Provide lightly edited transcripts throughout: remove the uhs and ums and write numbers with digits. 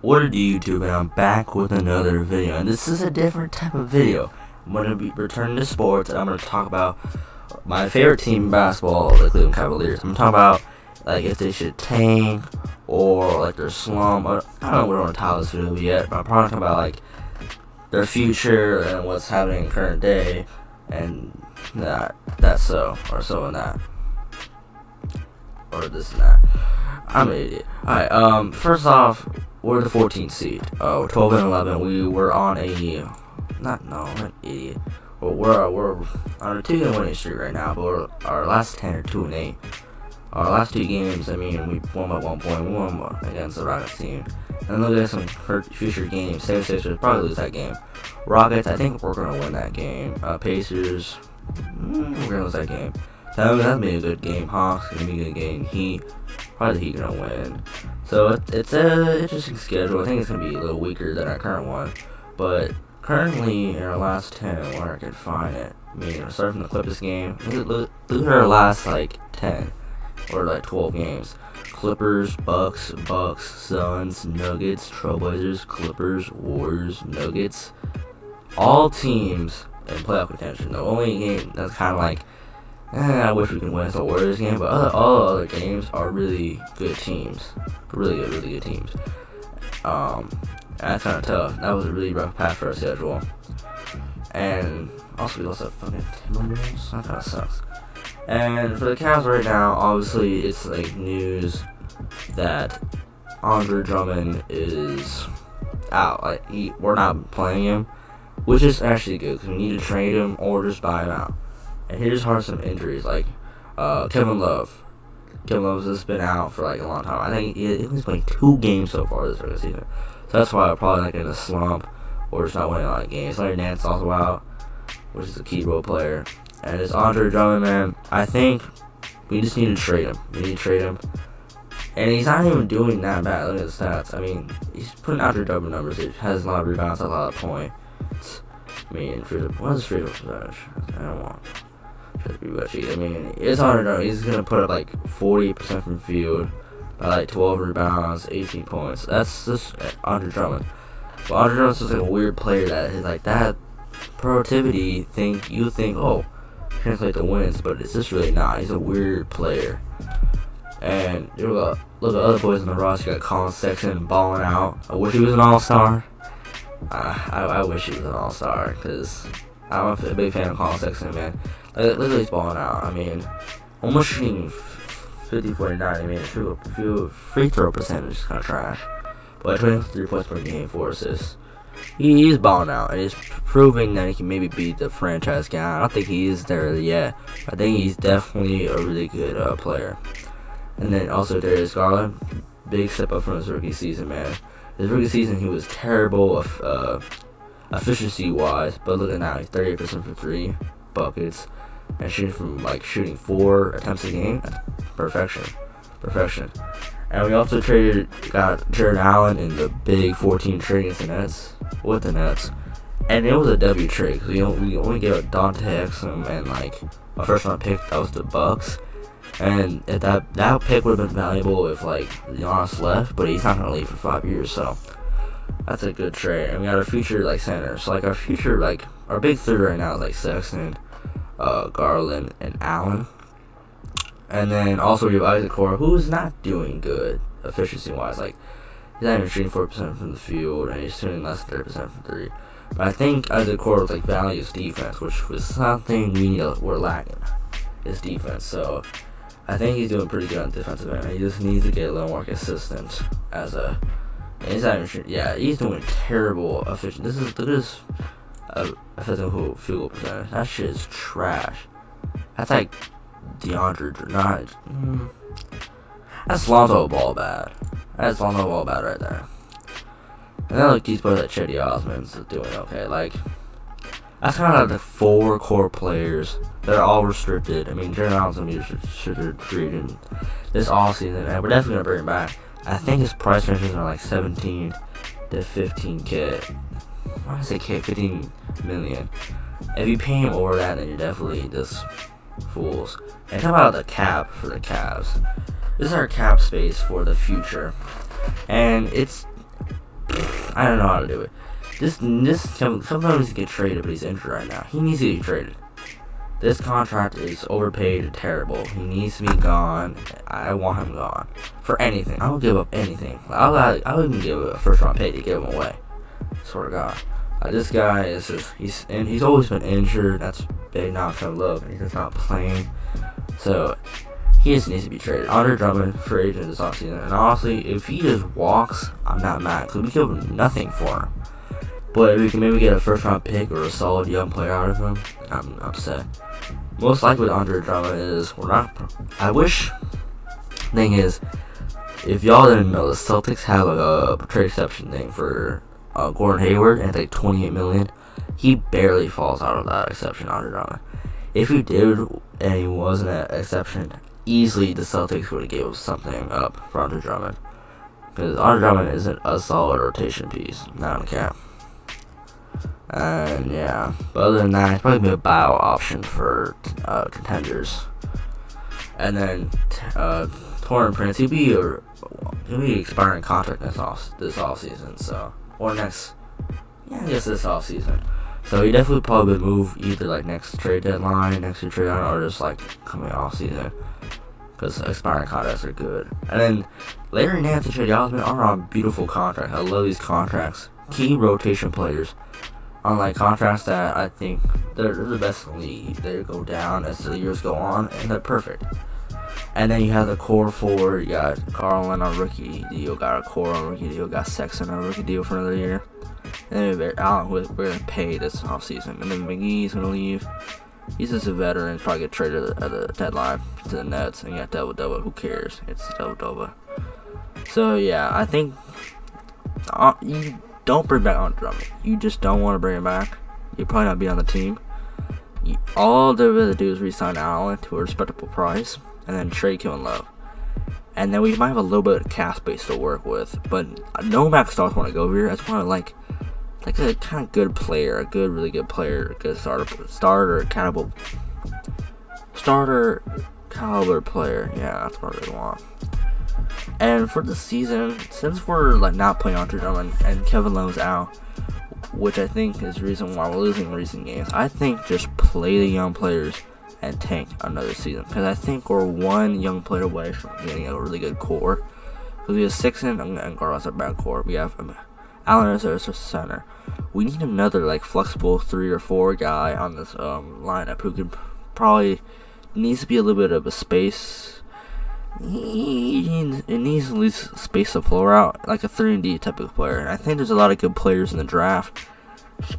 What do YouTube, and I'm back with another video, and this is a different type of video. I'm going to be returning to sports, and I'm going to talk about my favorite team in basketball, the Cleveland Cavaliers. I'm going to talk about like if they should tank or like their slump. I don't know what I want to title this video yet, but I'm probably talking about like their future and what's happening in current day, and that's so and that, or this and that. I'm an idiot. Alright, first off, we're the 14th seed. We're 12 and 11. We were on a I'm an idiot. Well, we're on a 2-game winning streak right now, but our last 10 are 2 and 8. Our last 2 games, I mean, we won by 1 point. We won against the Rockets team. And look at some future games. 76ers probably lose that game. Rockets, I think we're gonna win that game. Pacers, we're gonna lose that game. That'll be a good game. Hawks gonna be a good game. Heat, probably the Heat gonna win. So it's an interesting schedule. I think it's gonna be a little weaker than our current one, but currently in our last 10, where I can find it. I mean, starting from the Clippers game, look at our last like 10 or like 12 games. Clippers, Bucks, Suns, Nuggets, Trailblazers, Clippers, Warriors, Nuggets. All teams in playoff contention. The only game that's kind of like, I wish we could win the Warriors game, but all other games are really good teams. Really good teams. That's kind of tough. That was a really rough patch for our schedule. And also we also have fucking Timberwolves. That kind of sucks. And for the Cavs right now, obviously it's like news that Andre Drummond is out. Like we're not playing him, which is actually good because we need to trade him or just buy him out. And he just has some injuries, like Kevin Love. Kevin Love has been out for like a long time. I think he's played 2 games so far this regular season. So that's why I'm probably not in a slump or just not winning a lot of games. Larry Nance also out, which is a key role player. And it's Andre Drummond, man. I think we just need to trade him. We need to trade him. And he's not even doing that bad. Look at his stats. I mean, he's putting Andre Drummond numbers. He has a lot of rebounds, a lot of points. I mean, what is free throw percentage? I don't want. I mean, it's Andre Drummond. He's gonna put up like 40% from field, by like 12 rebounds, 18 points. That's just Andre Drummond. But Andre Drummond's just like a weird player that is like that productivity thing. You think, oh, translate the wins, but it's just really not. He's a weird player. And look at other boys in the roster. You got Colin Sexton balling out. I wish he was an all-star. I wish he was an all-star because I'm a big fan of Colin Sexton, man. Look at he's balling out. I mean, almost shooting 50-49. I mean, free throw percentage is kind of trash. But 23 points per game, 4 assists. He's balling out, and he's proving that he can maybe be the franchise guy. I don't think he is there yet. I think he's definitely a really good player. And then also Darius Garland, big step up from his rookie season, man. His rookie season, he was terrible efficiency-wise, but look at now, he's 38% for 3 buckets, and shooting 4 attempts a game. That's perfection. And we also got Jared Allen in the big 14 trade with the Nets, and it was a W trade because we only gave Dante Exum and like a first-round pick. That was the Bucks, and if that pick would have been valuable if like Giannis left, but he's not gonna leave for 5 years, so that's a good trade. And we got our future like centers. So like our future, like our big 3 right now is like Sexton, Garland, and Allen. And then also we have Isaac Okoro, who's not doing good efficiency-wise. Like he's not even shooting 4% from the field, and he's shooting less than 30% from 3. But I think Isaac Okoro like values defense, which was something we're lacking. Is defense. So I think he's doing pretty good on defensive end. He just needs to get a little more consistent as a. He's not even shooting. Yeah, he's doing terrible efficient. Look at this effective field goal percentage. That shit is trash. That's like DeAndre, that's Lonzo Ball bad. That's Lonzo Ball bad right there. And then like these players like Cedi Osman's doing okay. Like that's kind of like the 4 core players that are all restricted. I mean, Jared Allen's gonna be restricted free agent this offseason, and we're definitely gonna bring him back. I think his price ranges are like 17 to 15K. I want to say 15 million. If you pay him over that, then you're definitely just fools. And talk about the cap for the Cavs. This is our cap space for the future, and it's I don't know how to do it. Sometimes he get traded, but he's injured right now. He needs to get traded. This contract is overpaid and terrible. He needs to be gone. I want him gone. For anything. I would give up anything. I would even give a first round pick to give him away. Swear to God. This guy is just, he's always been injured. That's big knock on love, and he's just not playing. So, he just needs to be traded. Andre Drummond, free agent this offseason. And honestly, if he just walks, I'm not mad, because we give him nothing for him. But if we can maybe get a first round pick or a solid young player out of him, I'm upset. Most likely with Andre Drummond is, I wish, thing is, if y'all didn't know, the Celtics have a trade exception thing for Gordon Hayward, and it's like $28 million. He barely falls out of that exception, Andre Drummond. If he did, and he wasn't an exception, easily the Celtics would have given something up for Andre Drummond. Because Andre Drummond isn't a solid rotation piece, not on the cap. And yeah, but other than that, it's probably be a buyout option for contenders. And then Taurean Prince, he'll be expiring contract this offseason, so I guess this offseason. So he definitely probably would move either like next trade deadline, or just like coming off season, because expiring contracts are good. And then Larry Nance and Shea Osman are on beautiful contracts. I love these contracts. Key rotation players. Unlike contracts that I think they're the best in the league. They go down as the years go on, and they're perfect. And then you have the core forward. You got Garland on rookie deal, got a core on rookie deal, got Sexton on rookie deal for another year. And then Allen, we're going to pay this offseason. And then McGee's going to leave. He's just a veteran, probably get traded at the deadline to the Nets. And you got Double. Who cares? It's Double. So, yeah, I think you don't bring back Andre Drummond. You just don't want to bring him back. You'll probably not be on the team. All they're going to do is re-sign Allen to a respectable price, and then trade Kevin Love. And then we might have a little bit of cap space to work with, but no max stars want to go here. I just want to like a kind of good player, really good player, a good starter caliber player. Yeah, that's what I really want. And for the season, since we're like not playing Andre Drummond and Kevin Love's out, which I think is the reason why we're losing recent games, I think just play the young players and tank another season, because I think we're one young player away from getting a really good core. Because we have Sexton and Garland as our back core. We have Allen as our center. We need another like flexible 3 or 4 guy on this lineup who can probably needs to be a little bit of a space. It needs at least space the floor out, like a 3-and-D type of player. And I think there's a lot of good players in the draft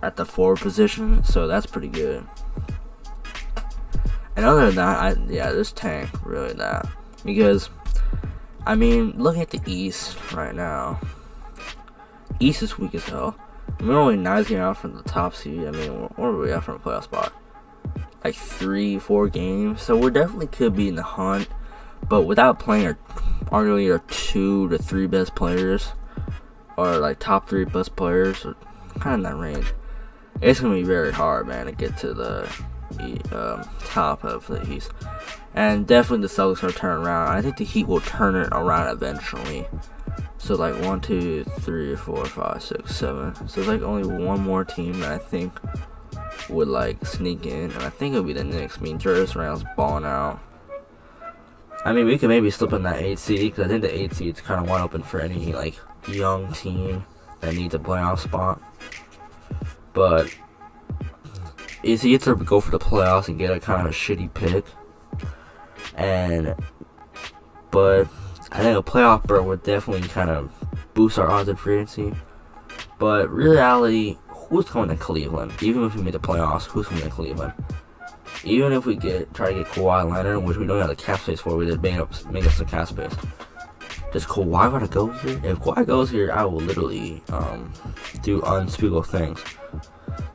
at the forward position, so that's pretty good. And other than that, just tank really that, because I mean, looking at the East right now, East is weak as hell. We're only 9 games out from the top seed. I mean, where are we at from a playoff spot? Like 3-4 games, so we definitely could be in the hunt. But without playing arguably our 2 to 3 best players, or like top 3 best players, or kind of in that range, it's gonna be very hard, man, to get to the top of the East. And definitely the Celtics will turn around. I think the Heat will turn it around eventually. So like 1, 2, 3, 4, 5, 6, 7. So it's like only one more team that I think would like sneak in, and I think it'll be the Knicks. I mean, Julius Randle's balling out. I mean, we could maybe slip in that 8 seed, because I think the 8 seed's kind of wide open for any like young team that needs a playoff spot. But it's either go for the playoffs and get a kind of a shitty pick, but I think a playoff berth would definitely kind of boost our odds of free agency. But reality, who's coming to Cleveland? Even if we make the playoffs, who's coming to Cleveland? Even if we try to get Kawhi Leonard, which we don't have the cap space for, we just make up some cap space. Does Kawhi want to go here? If Kawhi goes here, I will literally do unspeakable things.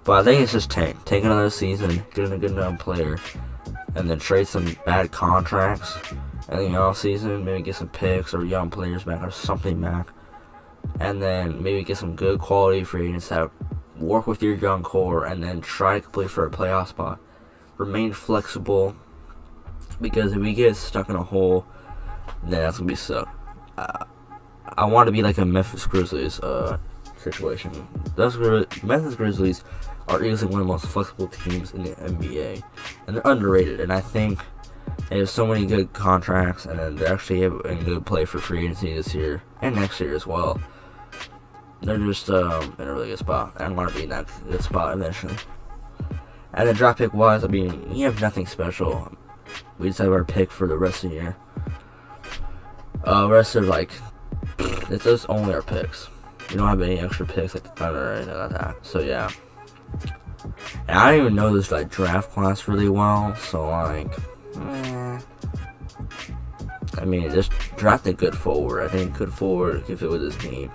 But I think it's just tank another season, get a good enough player, and then trade some bad contracts in the off season. Maybe get some picks or young players back or something back, and then maybe get some good quality free agents that work with your young core, and then try to complete for a playoff spot. Remain flexible, because if we get stuck in a hole, then that's gonna be suck. I want to be like a Memphis Grizzlies situation. Memphis Grizzlies are easily one of the most flexible teams in the NBA, and they're underrated. And I think they have so many good contracts, and then they're actually able to good play for free agency this year and next year as well. They're just in a really good spot, and want to be in that good spot eventually. And the draft pick wise, I mean, we have nothing special. We just have our pick for the rest of the year. Rest of it's just only our picks. We don't have any extra picks like the Thunder or anything like that. So yeah. And I don't even know this draft class really well. So I mean, just draft a good forward. I think good forward can fit with this team.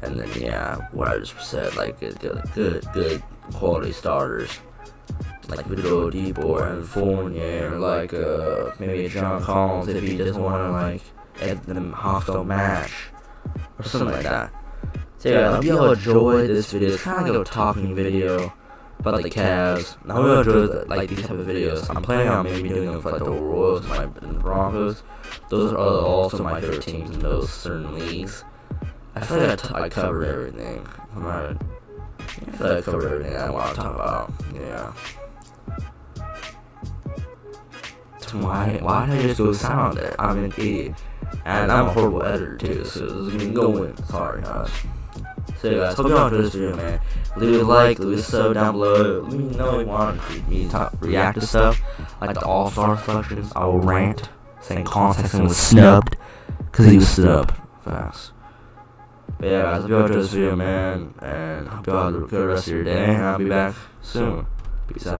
And then yeah, what I just said, good quality starters. Like Victor Oladipo and Fournier, or maybe John Collins if he doesn't want to at the hostile match or something like that. So yeah, I hope y'all enjoyed this video. It's kind of like a talking video about the Cavs. I hope y'all enjoy these type of videos. I'm planning on maybe doing them for the Royals and the Broncos. Those are also my favorite teams in those certain leagues. I feel like I covered everything. I feel like I covered everything I want to talk about. Yeah. Why did I just go sound there? I'm an idiot. And I'm a horrible editor too, so this is gonna go in. Sorry, guys. So yeah, guys, hope y'all enjoyed this video, man. Leave a like, leave a sub down below. Let me know if you want me to react to stuff like the All-Star selections. I will rant saying Colin Sexton was snubbed because he was snubbed fast. But yeah, guys, hope y'all enjoyed this video, man, and hope y'all have a good rest of your day. And I'll be back soon. Peace out.